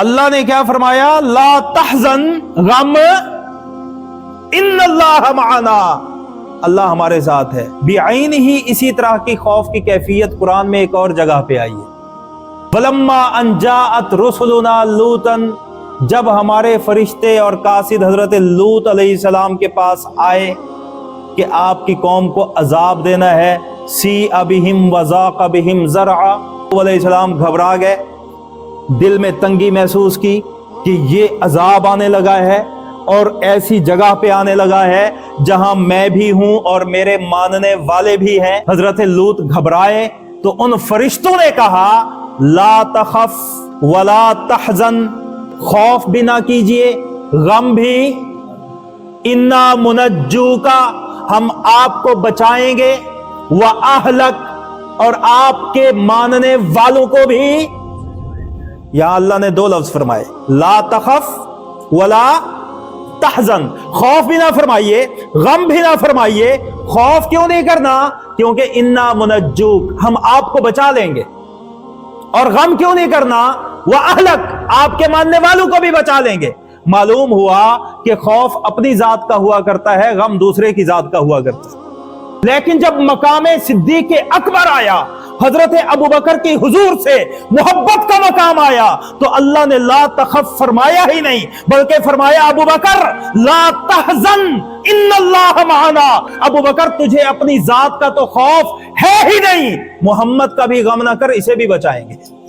اللہ نے کیا فرمایا؟ لا تحزن، غم، ان اللہ معنا، اللہ ہمارے ساتھ ہے۔ بعین ہی اسی طرح کی خوف کی کیفیت قرآن میں ایک اور جگہ پہ آئی ہے۔ وَلَمَّا أَن جَاءَتْ رُسُلُنَا لُوطًا، جب ہمارے فرشتے اور قاصد حضرت لوط علیہ السلام کے پاس آئے کہ آپ کی قوم کو عذاب دینا ہے، سِیءَ بِهِمْ وَضَاقَ بِهِمْ ذَرْعًا، وہ علیہ السلام گھبرا گئے، دل میں تنگی محسوس کی کہ یہ عذاب آنے لگا ہے اور ایسی جگہ پہ آنے لگا ہے جہاں میں بھی ہوں اور میرے ماننے والے بھی ہیں۔ حضرت لوط گھبرائے تو ان فرشتوں نے کہا لا تخف ولا تحزن، خوف بھی نہ کیجئے، غم بھی، انا منجوکا، ہم آپ کو بچائیں گے، وَأَهْلَكَ، اور آپ کے ماننے والوں کو بھی۔ یہاں اللہ نے دو لفظ فرمائے، لا تخف ولا تحزن، خوف بھی نہ فرمائیے، غم بھی نہ فرمائیے۔ خوف کیوں نہیں کرنا؟ کیونکہ انا منجوک، ہم آپ کو بچا لیں گے۔ اور غم کیوں نہیں کرنا؟ وَأَهْلَكَ، آپ کے ماننے والوں کو بھی بچا لیں گے۔ معلوم ہوا کہ خوف اپنی ذات کا ہوا کرتا ہے، غم دوسرے کی ذات کا ہوا کرتا ہے۔ لیکن جب مقام صدیق اکبر آیا، حضرت ابوبکر کی حضور سے محبت کا مقام آیا، تو اللہ نے لا تخف فرمایا ہی نہیں، بلکہ فرمایا ابوبکر لا تحزن ان اللہ معنا، ابوبکر تجھے اپنی ذات کا تو خوف ہے ہی نہیں، محمد کا بھی غم نہ کر، اسے بھی بچائیں گے۔